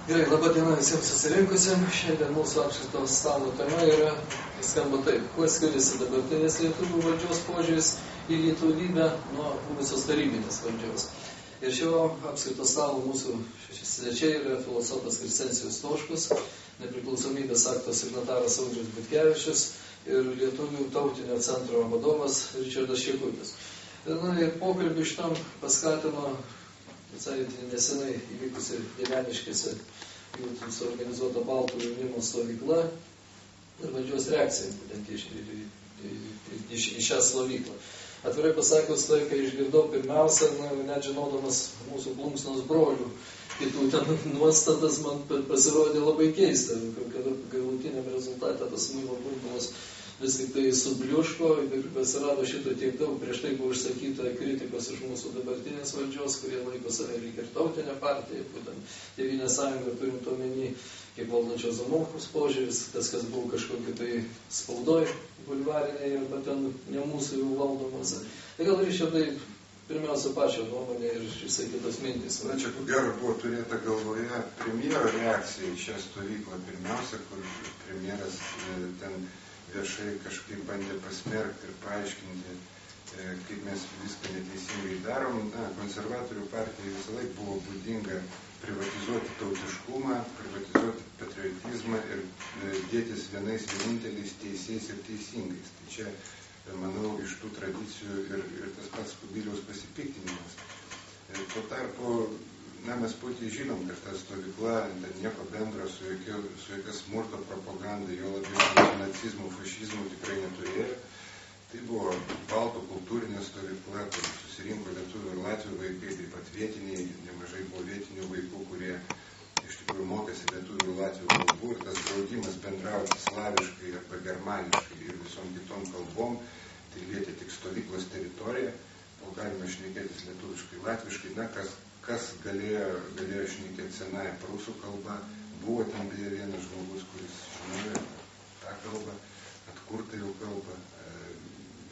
Gerai, laba diena visiems susirinkusiems. Šiandien mūsų apšviesto stalo tema yra, skamba taip, kuo skiriasi dabartinės lietuvių valdžios požiūris į lietuvybę nuo buvusios tarybinės valdžios. Ir šio apšviesto stalo mūsų svečiai yra filosofas Kristencijus Stoškus, nepriklausomybės akto signataras Audrius Butkevičius ir Lietuvių tautinio centro vadovas Ričardas Čekutis. Ir pokalbį šitam paskatino visai nesenai įvykusi Dieveniškėse jų suorganizuota baltų jaunimo stovykla ir valdžios reakcija būtent į šią stovyklą. Atvirai pasakius, tai, kai išgirdau pirmiausia, net žinodamas mūsų plunksnos brolių kitų ten nuostatas, man pasirodė labai keista, kad galutiniam rezultate tas muilo burbulas vis tik tai subliuško ir pasirado šito tiek daug. Prieš tai buvo išsakyta kritikos iš mūsų dabartinės valdžios, kurie laiko save lyg ir tautinę partiją, būtent Tėvynės sąjungą turint omeny, kaip valdančios Zamochus požiūris, tas, kas buvo kažkokia tai spaudoj bulvarinėje arba ten ne mūsų jau valdomose. Tai gal Ričardai pirmiausia pačio nuomonė ir išsakytos mintys. Na, čia ko gero buvo turėta galvoje premjero reakcija į šią stovyklą. Pirmiausia, kur premjeras ten viešai kažkaip bandė pasmerkti ir paaiškinti, kaip mes viską neteisingai darom. Na, konservatorių partijai visą laiką buvo būdinga privatizuoti tautiškumą, privatizuoti patriotizmą ir dėtis vienais vieninteliais teisiais ir teisingais. Tai čia, manau, iš tų tradicijų ir tas pats Kubiliaus pasipiktinimas. Tuo tarpu, na, mes puikiai žinom, kad ta stovykla nieko bendro su jokia smurto propaganda, jo labiau su nacizmu, fašizmu tikrai neturėjo. Tai buvo baltų kultūrinė stovykla, kur susirinko lietuvių ir latvių vaikai, taip pat vietiniai, nemažai buvo vietinių vaikų, kurie iš tikrųjų mokėsi lietuvių ir latvių kalbų, ir tas draudimas bendrauti slaviškai arba germaniškai ir visom kitom kalbom, tai lietė tik stovyklos teritoriją, o galime šnekėtis lietuviškai, latviškai, na, kas galėjo šnekėti senąją prūsų kalbą. Buvo ten beje vienas žmogus, kuris žinojo tą kalbą, atkurtą jau kalbą,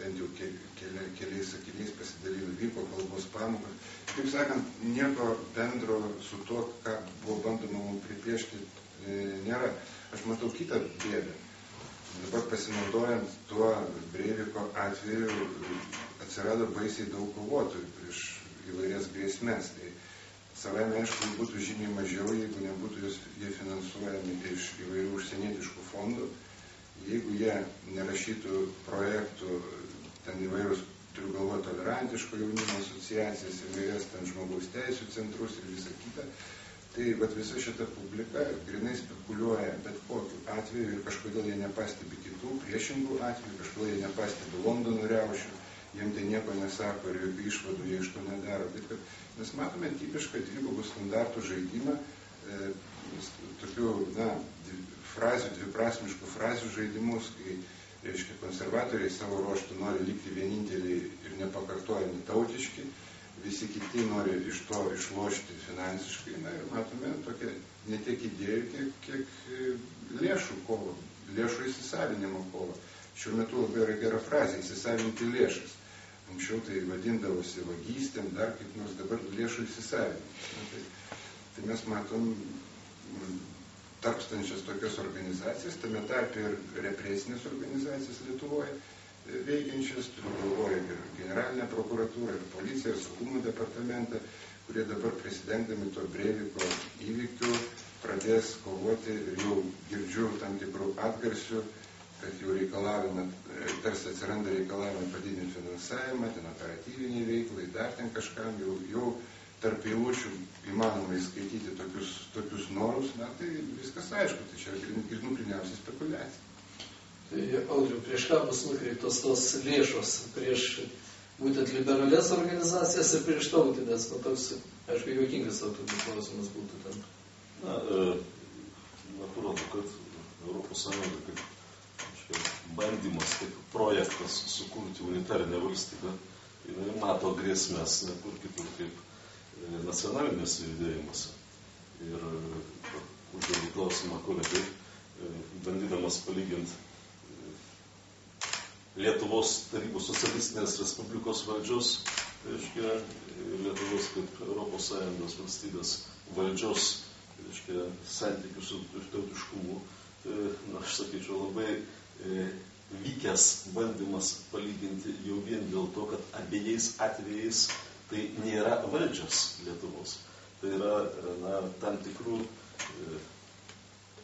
bent jau keliais sakiniais pasidalino, vyko kalbos pamokas. Kaip sakant, nieko bendro su tuo, ką buvo bandoma mums pripiešti, nėra. Aš matau kitą bėdą. Dabar pasinaudojant tuo Breiviko atveju atsirado baisiai daug kovotojų prieš įvairias grėsmės. Tai savaime, aišku, būtų žymiai mažiau, jeigu nebūtų jie finansuojami iš įvairių užsienietiškų fondų, jeigu jie nerašytų projektų, ten įvairius, turiu galvoje, tolerantiško jaunimo asociacijas, įvairias ten žmogaus teisų centrus ir visą kitą, tai visa šita publika grinai spekuliuoja bet kokiu atveju ir kažkodėl jie nepastebi kitų priešingų atvejų, kažkodėl jie nepastebi Londono riaušių, jiem tai nieko nesako ir jokių išvadų jie iš to nedaro. Taip, kad mes matome tipišką dvigubų standartų žaidimą, tokių, na, dviprasmiškų frazių žaidimus, kai, reiškia, konservatoriai savo ruožtų nori likti vieninteliai ir nepakartojami tautiški, visi kiti nori iš to išlošti finansiškai, na ir matome tokia ne tiek idėjų, kiek lėšų kovo, lėšų įsisavinimo kovo. Šiuo metu labai yra gera frazė, įsisavinti lėšas. Anksčiau tai vadindavosi vagystėm, dar kaip nors, dabar lėšų įsisavinti. Tai mes matom tarpstančias tokias organizacijas, tame tarpe ir represinės organizacijas Lietuvoje veikiančias, turiu galvoje ir generalinę prokuratūrą, ir policiją, ir saugumo departamentą, kurie dabar prisidengdami to Breiviko įvykių pradės kovoti ir jau girdžiu tam tikrų atgarsių, kad jau reikalavimą, tarsi atsiranda reikalavimą padidinti finansavimą, ten operatyviniai veiklai, dar ten kažkam jau tarp eilučių įmanoma įskaityti tokius norus, na tai viskas aišku, tai čia ir nukliniausia spekulacija. Tai, Audriu, prieš ką bus nukreiptos tos lėšos? Prieš būtent liberalės organizacijas ir prieš tautinės? Nu, toks, aišku, juokingas tautinės klausimas būtų ten. Na, natūralu, kad Europos Sąjunga kaip bandymas, kaip projektas sukurti unitarinę valstybę, jinai mato grėsmės, nekur kitur kaip nacionalinės judėjimuose. Ir užduodu klausimą kolegai, bandydamas palyginti Lietuvos Tarybų Socialistinės Respublikos valdžios, reiškia Lietuvos kaip Europos Sąjungos valstybės valdžios reiškia, santykių su tautiškumu, aš sakyčiau, labai vykęs bandymas palyginti jau vien dėl to, kad abiejais atvejais tai nėra valdžios Lietuvos. Tai yra tam tikrų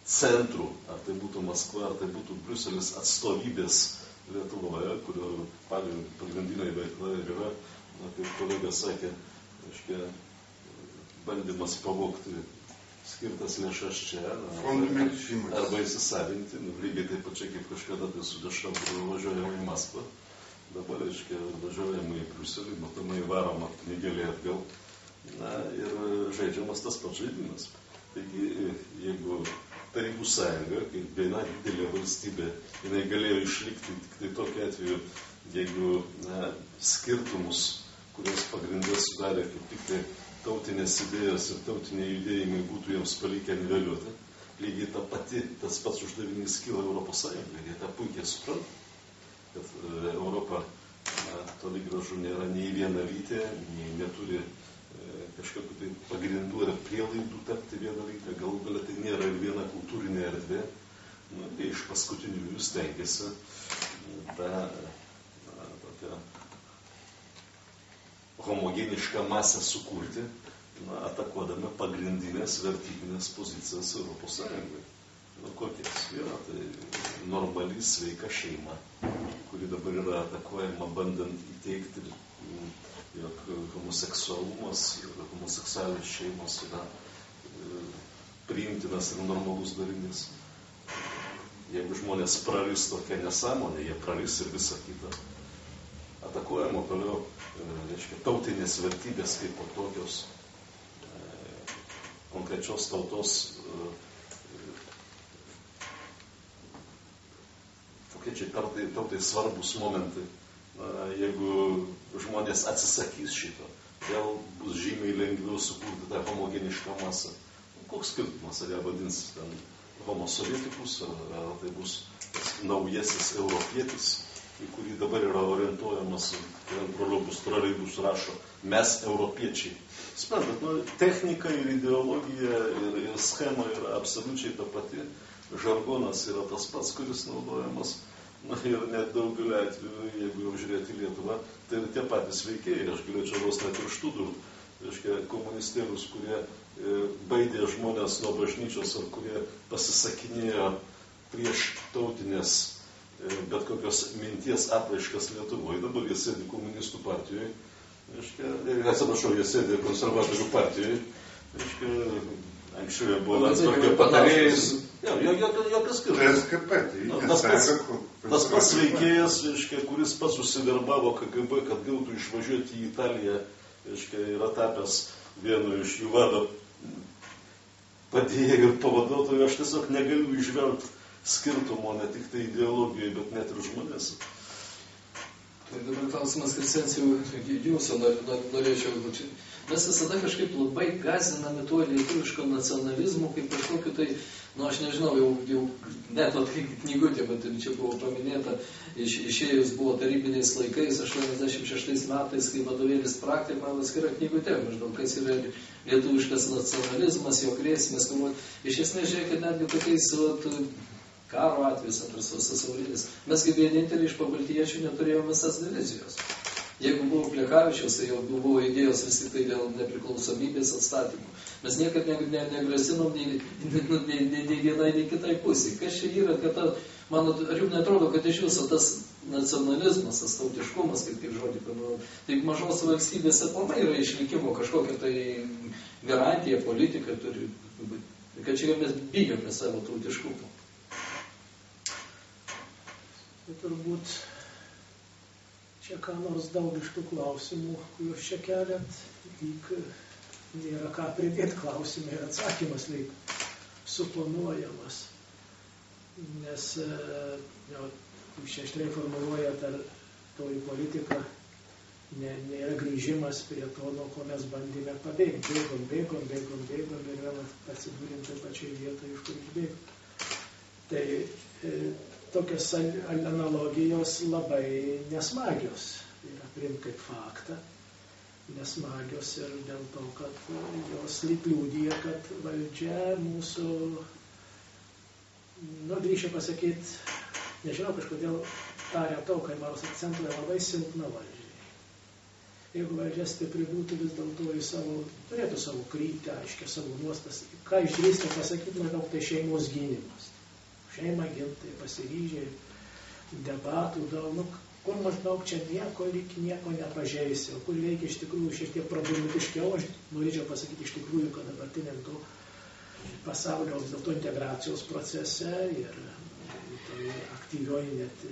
centrų, ar tai būtų Maskva, ar tai būtų Briuselis atstovybės Lietuvoje, kurio pagrindinė veikla ir yra, kaip kolega sakė, reiškia, bandymas pavogti skirtas lėšas čia, arba įsisavinti, lygiai taip pačiai kaip kažkada tai su Dešrampu važiuojama į Maskvą, dabar, reiškia, važiuojama į Briuselį, matomai varoma pinigėlė atgal, ir žaidžiamas tas pats žaidimas. Taigi, jeigu Tarybų sąjunga, kaip viena didelė valstybė, jinai galėjo išlikti tik tai tokiu atveju, jeigu skirtumus, kurios pagrindė sudarė kaip tik tai tautinės idėjos ir tautiniai judėjimai būtų jiems palikę niveliuoti, lygiai tas pats uždavinys kyla Europos Sąjungai. Jie tą puikiai supranta, kad Europa toli gražu nėra nei vienalytė, nei neturi kažkokių tai pagrindų ir prielaidų tapti vienalytė, galų galia tai nėra ir viena kultūrinė erdvė. Tai iš paskutinių jų stengiasi tą tokią homogenišką masę sukurti, atakuodami pagrindinės vertybinės pozicijas Europos Sąjungai. Kokias? Viena tai normali, sveika šeima, kuri dabar yra atakuojama bandant įteikti, jog homoseksualumas ir homoseksualios šeimos yra priimtinas ir normalus darinys. Jeigu žmonės praris tokią nesąmonę, jie praris ir visą kitą. Atakuojama toliau, reiškia, tautinės vertybės kaip po tokios konkrečios tautos kokie čia tautai svarbus momentai. Jeigu žmonės atsisakys šito, vėl bus žymiai lengviau sukurti tą homogenišką masą. Koks skirtumas, ar ją vadins ten homo sovietikus, ar tai bus naujasis europietis, į kurį dabar yra orientuojamas, broliukus trolejbus rašo, mes europiečiai. Suprantat, technika ir ideologija ir schema yra absoliučiai ta pati, žargonas yra tas pats, kuris naudojamas. Ir net daugelį atveju, jeigu jau žiūrėti Lietuvą, tai ir tie patys veikėjai, aš galėčiau vos net ir študurų, reiškia, komunistėlius, kurie baidė žmonės nuo bažnyčios ar kurie pasisakinėjo prieš tautinės bet kokios minties apraiškas Lietuvoje. Dabar jie sėdi komunistų partijoje, atsiprašau, jie sėdi konservatorių partijoje, anksčiau jie buvo Landsbergio patarėjais. Jokios skirtumas. Tas pats veikėjas, kuris pats užsidarbavo KGB, kad gautų išvažiuoti į Italiją, yra tapęs vienu iš jų vado padėjėjų ir pavaduotojų. Aš tiesiog negaliu išvelgti skirtumo ne tik tai ideologijoje, bet net ir žmonės. Tai dabar klausimas, Kristencijų, jūsų norėčiau. Mes visada kažkaip labai gąsdinami tuo lietuviško nacionalizmu, kaip kažkokiu tai, aš nežinau, jau net knygutė, bet čia buvo paminėta, išėjus buvo tarybiniais laikais, 86 metais, kai vadovėlis praktika, man atskira knygutė, maždaug, kas yra lietuviškas nacionalizmas, jo grėsmės, iš esmės, žiūrėkit, netgi tokiais karo atvejais, antras pasaulinis, mes kaip vieninteliai iš pabaltijiečių neturėjome visas divizijos. Jeigu buvo Plechavičiaus, tai jau buvo idėjos vis tik tai dėl nepriklausomybės atstatymų. Mes niekad negrasinom nei vienai, nei kitai pusiai. Kas čia yra, kad ar jums netrodo, kad iš viso tas nacionalizmas, tas tautiškumas, kaip žodį paminėjau, tai mažos valstybės aplamai yra išlikimo kažkokia tai garantija, politika turi būti. Kad čia mes bijome savo tautiškumo. Tai turbūt čia ką nors daug iš tų klausimų, kuriuos čia keliat, lyg nėra ką pridėti klausimai ir atsakymas lyg suplanuojamas. Nes jūs čia aštriai formuluojat, ar toji politika nėra grįžimas prie to, nuo ko mes bandėme pabėgti. Bėgom ir vėl atsidūrėm tai pačiai vietoje, iš kur išbėgom. Tai tokios analogijos labai nesmagios yra priimti kaip faktą. nesmagios ir dėl to, kad jos liūdija, kad valdžia mūsų, drįšiu pasakyti, nežinau, kažkodėl tą retoriką Maros akcentuoja labai silpna valdžia. Jeigu valdžia stipri būtų, vis dėlto turėtų savo kryptį, aiškiai savo nuostas. Ką išdrįsta pasakyti, maždaug tai šeimos gynimas. Šeimą ginti, pasiryžę, debatų daug, kur maždaug čia nieko nepažeisi, o kur reikia iš tikrųjų šiek tiek problematiškiau. Aš norėčiau pasakyti iš tikrųjų, kad dabartiniam to pasaulio vis dėlto integracijos procese ir aktyvioji net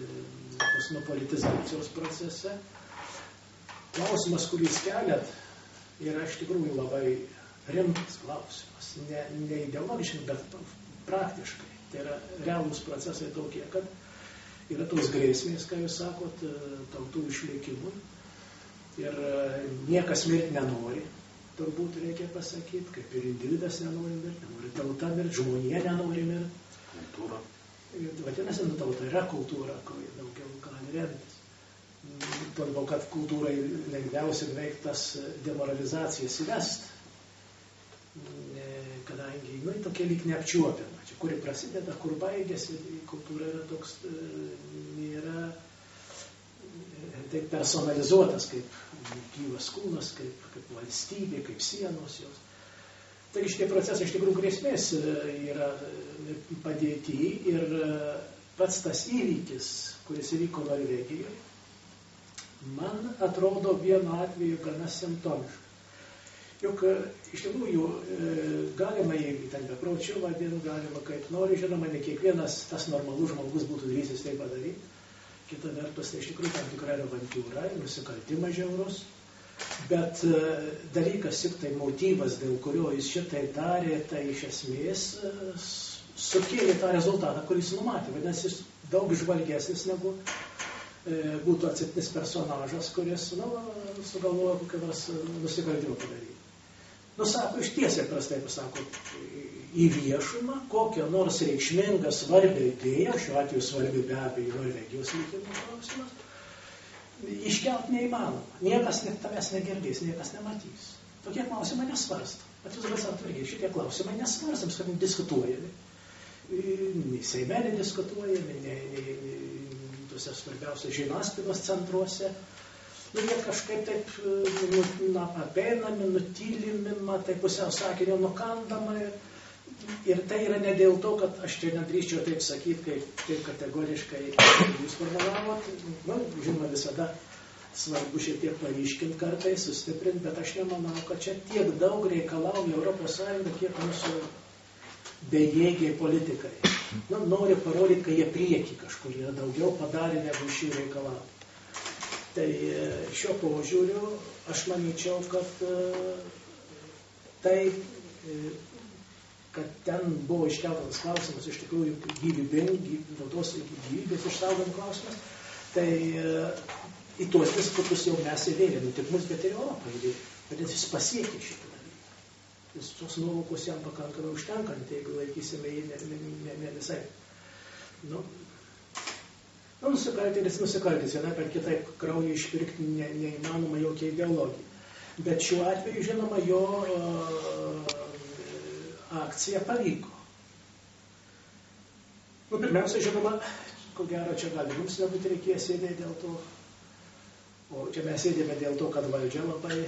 kosmopolitizacijos procese. Klausimas, kurį jūs keliat, yra iš tikrųjų labai rimtas klausimas. Ne ideologiškai, bet praktiškai. Tai yra realūs procesai tokie, kad yra tos grėsmės, ką jūs sakot, tautų išlikimui. Ir niekas mirti nenori, turbūt reikia pasakyti, kaip ir individas nenori mirti, nenori tauta mirti, žmonija nenori mirti. Kultūra. Vadinasi, tauta yra kultūra, kuri daugiau gali remtis. Todėl, kad kultūrai lengviausia beveik tas demoralizacijas įvest, kadangi tokia lyg neapčiuopiama. Čia kuri prasideda, kur baigėsi, kultūra yra toks, nėra taip personalizuotas kaip gyvas kūnas, kaip valstybė, kaip sienos jos. Tai šitie procesai iš tikrųjų grėsmės yra padėti ir pats tas įvykis, kuris įvyko Norvegijoje, man atrodo vienu atveju gana simptomiška. Juk iš tikrųjų galima, jeigu ten bepročių vadinti, galima kaip nori, žinoma, ne kiekvienas tas normalus žmogus būtų drįsis tai padaryti. Kita vertus, tai iš tikrųjų tam tikra avantūra, nusikaltimas žiaurus, bet dalykas tik tai motyvas, dėl kurio jis šitai darė, tai iš esmės sukėlė tą rezultatą, kurį jis numatė. Vadinasi, jis daug žvalgesnis negu būtų atsitinis personažas, kuris sugalvojo kokią nors nusikaltimą padaryti. Sako, iš tiesiai prastai pasako, į viešumą kokią nors reikšmingą svarbią idėją, šiuo atveju svarbi be abejo Norvegijos likimo klausimas, iškelt neįmanoma. Niekas tavęs negirdės, niekas nematys. Tokie klausimai nesvarsto. Bet jūs dabar atvargiai, šitie klausimai nesvarstams, kad diskutuojami. Nei Seime nediskutuojami, nei tuose svarbiausios žiniasklaidos centruose. Jie kažkaip taip apeinami, nutylimi, tai pusiau sakinio nukandama. Ir tai yra ne dėl to, kad aš čia nedrįsčiau taip sakyti, kaip kategoriškai jūs formavot. Žinoma, visada svarbu šiek tiek paryškinti kartais, sustiprinti, bet aš nemanau, kad čia tiek daug reikalauja Europos Sąjunga, kiek mūsų bejėgiai politikai. Nori parodyti, kad jie prieki kažkur yra daugiau padarė, negu šį reikalauja. Tai šiuo požiūriu aš manyčiau, kad kad ten buvo iškeltas klausimas, iš tikrųjų tautos gyvybės išsaugojimo klausimas, tai į tuos disputus jau mes įvėlėme, ne tik mus, bet ir Europą įvėlėme. Vadinasi, jis pasiekė šitą dalyką. Tos nuovokos jam pakankamai užtenkant, jeigu laikysime jį ne visai. Nusikaltėlis, vienaip ar kitaip kraują išpirkti neįmanoma jokia ideologija. Bet šiuo atveju, žinoma, jo akcija pavyko. Pirmiausia, žinoma, ko gero čia gali mums nebūti reikėjo sėdėti dėl to, o čia mes sėdėme dėl to, kad valdžia labai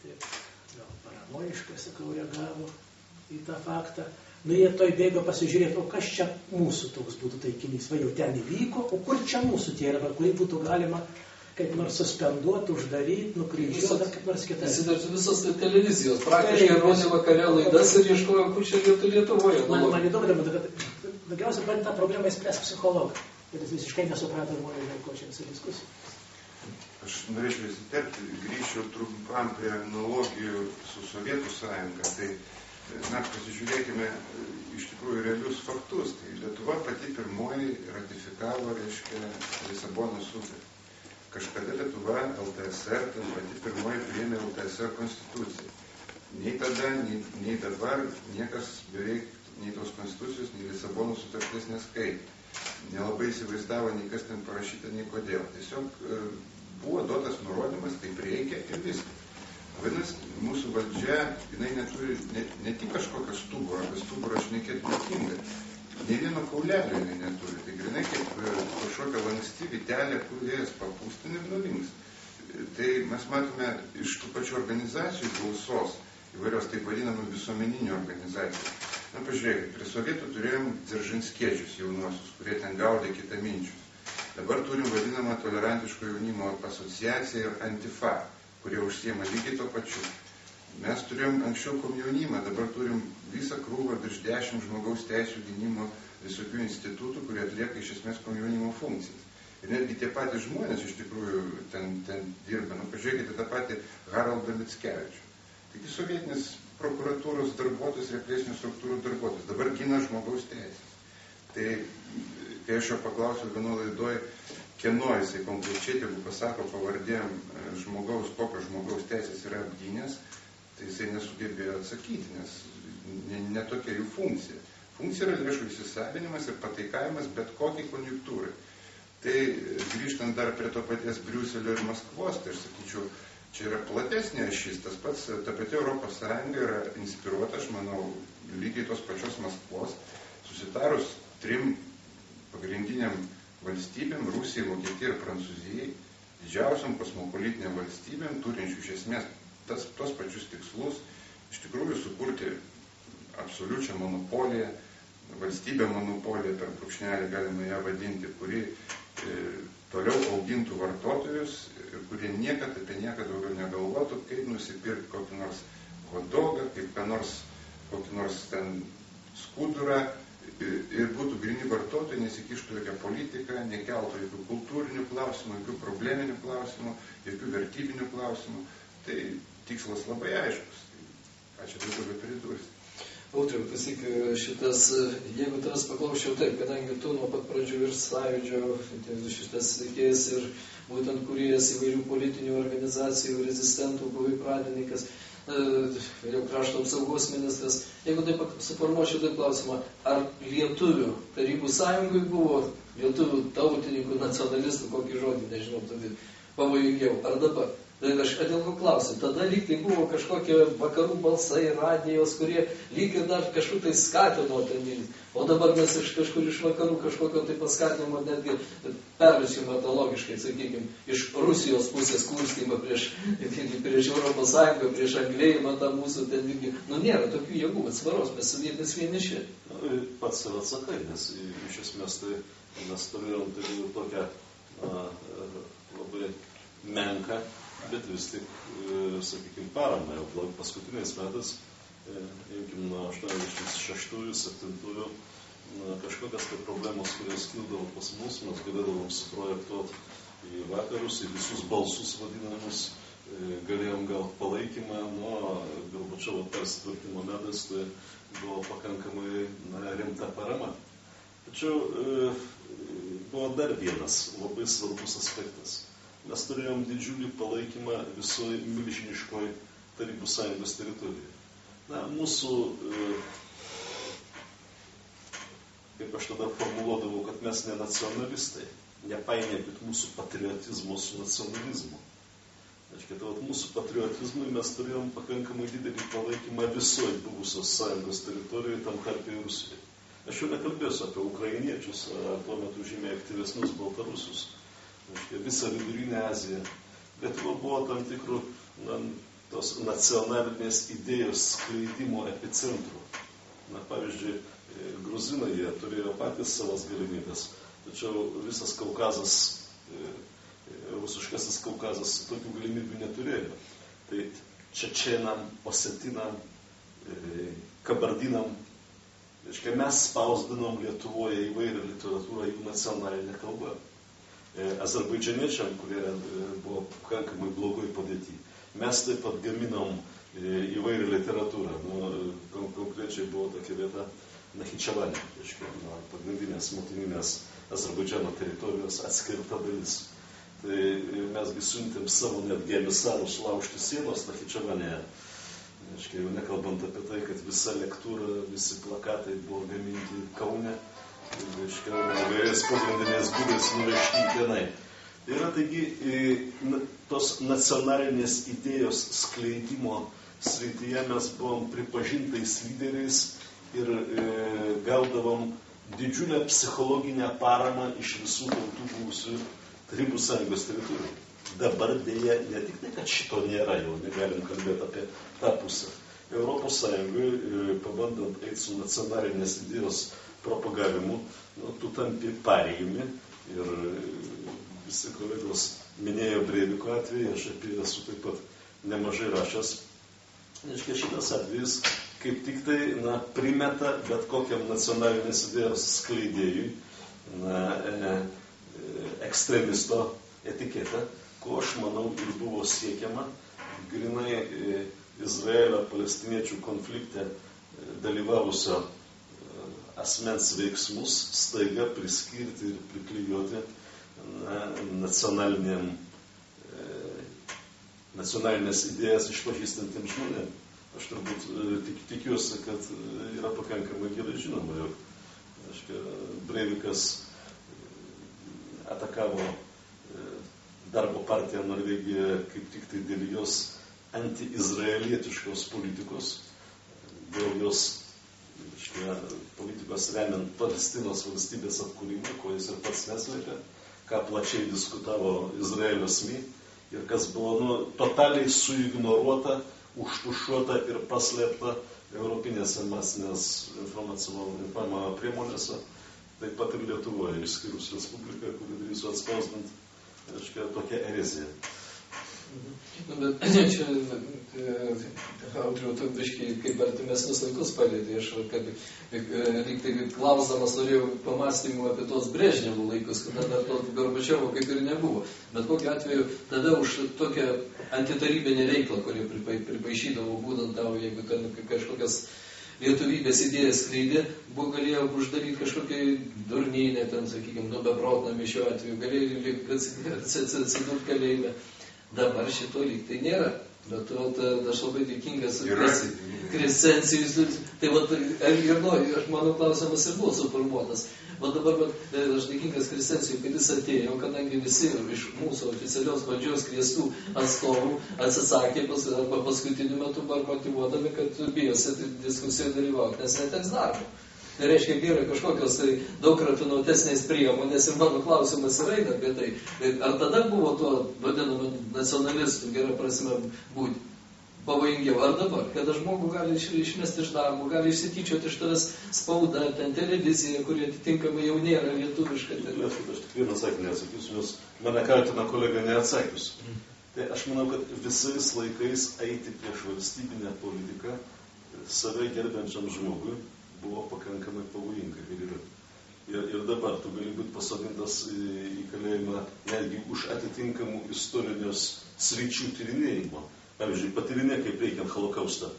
taip, gal paranojiškai, sakau, reagavo į tą faktą. Jie toj bėgo pasižiūrėti, o kas čia mūsų toks būtų taikinys, va jau ten įvyko, o kur čia mūsų tie yra, kurį būtų galima kaip nors suspenduoti, uždaryti, nukryžiuoti, kaip nors kitai. Visos televizijos praktiškai rodė vakare laidas ir ieškojo, kur čia Lietuvoje. Man įdomu, kad daugiausiai bandė tą problemą įspręsti psichologai, ir jis visiškai nesuprato žmonės, ko čia visą diskusiją. Aš norėčiau įsiterpti, grįžčiau trumpam prie analogijų su Sovietų sąjunga. Tai pasižiūrėkime iš tikrųjų realius faktus. Tai Lietuva pati pirmoji ratifikavo, Lisabonos sutartį. Kažkada Lietuva, LTSR, pati pirmoji priėmė LTSR konstituciją. Nei tada, nei dabar niekas beveik nei tos konstitucijos, nei Lisabonos sutarties neskaitė. Nelabai įsivaizdavo, nei kas ten parašyta, nei kodėl. Tiesiog buvo duotas nurodymas, taip reikia ir viskas. Vadinasi, mūsų valdžia, jinai neturi ne tik kažkokio stuburo, apie stuburą šnekėti juokinga, ne vieno kaulelio jinai neturi, tai grinai kaip kažkokia lanksti vitelė, kur vėjas papūstin ir nulinks. Tai mes matome iš tų pačių organizacijų gausos, įvairios taip vadinamų visuomeninių organizacijų. Na, pažiūrėkit, prie sovietų turėjom dzeržinskiečius jaunuosius, kurie ten gaudė kitaminčius. Dabar turim vadinamą tolerantiško jaunimo asociaciją ir Antifa, kurie užsiema lygiai to pačiu. Mes turėjom anksčiau komjaunimą, dabar turim visą krūvą virš 10 žmogaus teisų gynimo visokių institutų, kurie atlieka iš esmės komjaunimo funkcijas. Ir netgi tie patys žmonės iš tikrųjų ten dirba. Nu, pažiūrėkite tą patį Haraldą Mickevičių. Taigi sovietinis prokuratūros darbuotojas, represinių struktūrų darbuotojas, dabar gina žmogaus teisės. Tai, kai aš jo paklausiau vienu laidoj, kieno jisai konkrečiai, jeigu pasako pavardėm žmogaus, kokios žmogaus teisės yra apgynęs, tai jisai nesugebėjo atsakyti, nes ne tokia jų funkcija. Funkcija yra lėšų įsisavinimas ir pataikavimas bet kokiai konjunktūrai. Tai grįžtant dar prie to paties Briuselio ir Maskvos, tai aš sakyčiau, čia yra platesnė ašis, tas pats, ta pati Europos Sąjunga yra inspiruota, aš manau, lygiai tos pačios Maskvos, susitarus 3 pagrindiniam valstybėm, Rusijai, Vokietijai ir Prancūzijai, didžiausiam kosmopolitiniam valstybėm, turinčių iš esmės tos pačius tikslus, iš tikrųjų sukurti absoliučią monopoliją, valstybę monopoliją, per brūkšnelį galima ją vadinti, kuri toliau augintų vartotojus ir kurie niekad apie nieką daugiau negalvotų, kaip nusipirkti kokį nors hotdogą, kaip kokį nors ten skudurą ir būtų grini vartotojai, nesikištų jokią politiką, nekeltų jokių kultūrinių klausimų, jokių probleminių klausimų, jokių vertybinių klausimų. Tai tikslas labai aiškus. Ką čia daugiau pridurti? Audriau, pasyk šitas, jeigu tavęs paklausčiau taip, kadangi tu nuo pat pradžių ir sąjūdžio, šitas veikėjas ir būtent kūrėjas įvairių politinių organizacijų, rezistentų, buvai pradininkas, vėliau krašto apsaugos ministras, jeigu taip suformuočiau taip klausimą, ar lietuvių tarybų sąjungai buvo lietuvių tautininkų, nacionalistų, kokį žodį, nežinau, todėl pavojingiau, ar dabar? Aš dėl ko klausiu, tada lyg tai buvo kažkokie vakarų balsai, radijos, kurie lyg ir dar kažkur tai skatino ten mylį. O dabar mes kažkur iš vakarų kažkokio tai paskatinimo, netgi perversimo etologiškai, sakykime, iš Rusijos pusės kurstymą prieš Europos Sąjungą, prieš anglėjimą tą mūsų ten irgi. Nu nėra tokių jėgų, atsvaros, mes sovietinis vieniši. Pats ir atsakai, nes iš esmės tai mes turėjom tokią labai menką, bet vis tik, sakykime, paramą. Jau paskutiniais metais, imkim, nuo 86-7, kažkokias tai problemos, kurios kildavo pas mus, mes galėdavom suprojektuoti į vakarus, į visus balsus vadinamus, galėjom gauti palaikymą, nuo Gorbačiovo persitvarkymo metais, tai buvo pakankamai rimta parama. Tačiau buvo dar vienas labai svarbus aspektas. Mes turėjom didžiulį palaikymą visoje milžiniškoje Tarybų Sąjungos teritorijoje. Na, mūsų, kaip aš tada formuluodavau, kad mes ne nacionalistai, nepainiokit mūsų patriotizmo su nacionalizmu. Aiškiai, tai mūsų patriotizmui mes turėjom pakankamai didelį palaikymą visoje buvusios sąjungos teritorijoje, tam tarpe ir Rusijoje. Aš jau nekalbėsiu apie ukrainiečius, ar tuo metu žymiai aktyvesnius baltarusius. Visą Vidurinę Aziją. Lietuva buvo tam tikrų tos nacionalinės idėjos skleidimo epicentrų. Na, pavyzdžiui, gruzinai jie turėjo patys savas galimybės, tačiau visas Kaukazas, rusiškasis Kaukazas tokių galimybių neturėjo. Tai čečėnam, osetinam, kabardinam, mes spausdinom Lietuvoje įvairią literatūrą jų nacionalinę kalbą. Azerbaidžaniečiam, kurie buvo pakankamai blogoj padėty. Mes taip pat gaminom įvairią literatūrą. Konkrečiai buvo tokia vieta Nachičevanė, pagrindinės motininės Azerbaidžano teritorijos atskirta dalis. Tai mesgi siuntėm savo netgi emisarus laužti sienos Nachičevanėje. Jau nekalbant apie tai, kad visa lektūra, visi plakatai buvo gaminti Kaune. Įvairiais pagrindinės būdais nuvežti tenai. Yra taigi tos nacionalinės idėjos skleidimo srityje mes buvom pripažintais lyderiais ir gaudavom didžiulę psichologinę paramą iš visų tautų buvusių Tarybų Sąjungos teritorijų. Dabar dėja ne tik tai, kad šito nėra, jau negalim kalbėti apie tą pusę. Europos Sąjungoje, pabandant eiti su nacionalinės idėjos propagavimu, tu tampi pareigimi ir visi kolegos minėjo Breiviko atvejį, aš apie esu taip pat nemažai rašęs. Reiškia, šitas atvejis kaip tik tai primeta bet kokiam nacionalinės idėjos skleidėjui ekstremisto etiketę, ko aš manau ir buvo siekiama grinai Izraelio palestiniečių konflikte dalyvavusio asmens veiksmus staiga priskirti ir priklijuoti nacionalinės idėjas išpažįstantiems žmonėms. Aš turbūt tikiuosi, kad yra pakankamai gerai žinoma, jog Breivikas atakavo darbo partiją Norvegijoje kaip tik tai dėl jos anti-izraelietiškos politikos, dėl jos politikos remiant Palestinos valstybės atkūrimą, ko jis ir pats neslėpė, ką plačiai diskutavo Izraelio SMI ir kas buvo totaliai suignoruota, užtušuota ir paslėpta europinėse masinės informavimo priemonėse, taip pat ir Lietuvoje, išskyrus Respubliką, kuri drįso atspausdinti tokią ereziją. Bet čia Audriau, tu biškai kaip artimesnius laikus palėtė, aš kad lyg tai klausdamas norėjau pamastymų apie tos Brežnevo laikus, kada dar to Gorbačiovo kaip ir nebuvo. Bet kokiu atveju tada už tokią antitarybinę veiklą, kurį pripaišydavo būtent tau, jeigu ten kažkokias lietuvybės idėjas skleidė, buvo galėjo uždaryti kažkokią durnynę, ten, sakykime, beprotnamį šiuo atveju, galėjo atsidurti kalėjime. Dabar šito lyg tai nėra. Bet aš labai dėkingas Krescencijus. Tai aš mano klausimas ir buvo suformuotas. Dabar aš dėkingas Krescencijui, kad jis atėjo, kadangi visi iš mūsų oficialios valdžios kviestų atstovų atsisakė arba paskutiniu metu motyvuodami, kad bijosi diskusijoje dalyvauti, nes neteks darbo. Tai reiškia, yra kažkokios daug rafinuotesnės priemonės ir mano klausimas yra apie tai. Ar tada buvo to vadinamo nacionalistų, gerą prasme, būti pavojingiau? Ar dabar, kada žmogų gali išmesti iš darbo, gali išsityčioti iš tavęs spauda, ten televizija, kuri atitinkamai jau nėra lietuviška. Aš tik vieną sakinį atsakysiu, nes mane kaltina kolega neatsakius. Tai aš manau, kad visais laikais eiti prieš valstybinę politiką save gerbiančiam žmogui buvo pakankamai pavojinga. Ir dabar tu gali būti pasodintas į kalėjimą netgi už atitinkamų istorinės sričių tyrinėjimo. Pavyzdžiui, patyrinė, kaip reikia holokaustą.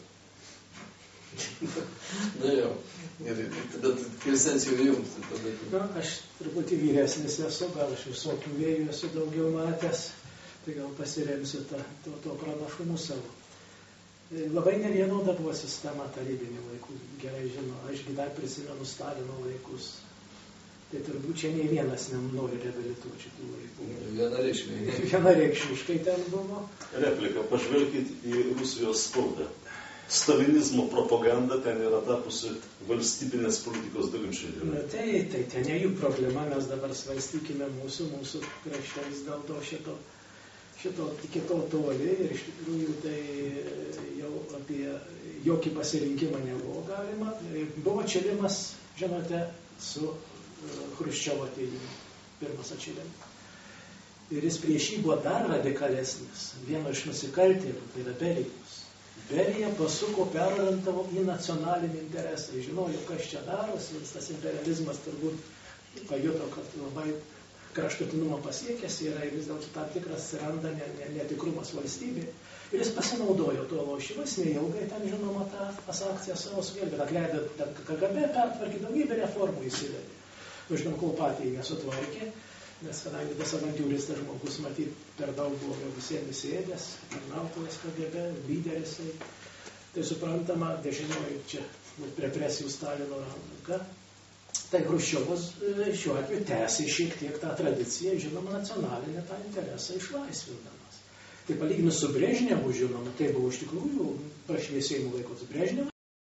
Na jau, ir tada Krescencijų jums. Aš truputį vyresnis esu, gal aš visokių vėjų esu daugiau matęs, tai gal pasiremsiu to pranašumu savo. Labai nevienoda buvo sistema tarybinių laikų, gerai žino. Ašgi dar prisimenu Stalino laikus. Tai turbūt čia nei vienas nenori reabilituoti šitų laikų. Vienareikšmiškai ten buvo. Replika, pažvelkit į Rusijos spaudą. Stalinizmo propaganda ten yra tapusi valstybinės politikos dalim šiandien. Tai ten ne jų problema, mes dabar svarstykime mūsų krašte vis dėlto šito iki to toli ir iš tikrųjų tai jau apie jokį pasirinkimą nebuvo galima. Buvo atšilimas, žinote, su Chruščiovo atėjimu, pirmas atšilimas. Ir jis prieš jį buvo dar radikalesnis. Vieno iš nusikaltėlių, tai yra Berijos. Berija pasuko, perorientavo į nacionalinį interesą. Žinojo, kas čia darosi, tas imperializmas turbūt pajuto, kad labai kraštutinumą pasiekęs yra ir vis dėlto tam tikras atsiranda netikrumas valstybė. Ir jis pasinaudojo tuo lošimas, neilgai ten žinoma tas akciją savo sugelbė. Atleido KGB, pertvarkė daugybę reformų įsivedė. Žinom, kol patį nesutvarkė, nes kadangi tas avantiūristas žmogus matyt per daug buvo jau visiems sėdęs, tarnautojas KGB, lyderis. Tai suprantama, dešinioji čia represijų Stalino ranka. Tai Chruščiovas šiuo atveju tęsė šiek tiek tą tradiciją, žinoma, nacionalinę tą interesą išlaisvindamas. Tai palyginus su Brežnevu, žinoma, tai buvo iš tikrųjų prašviesėjimo laikos Brežnevas.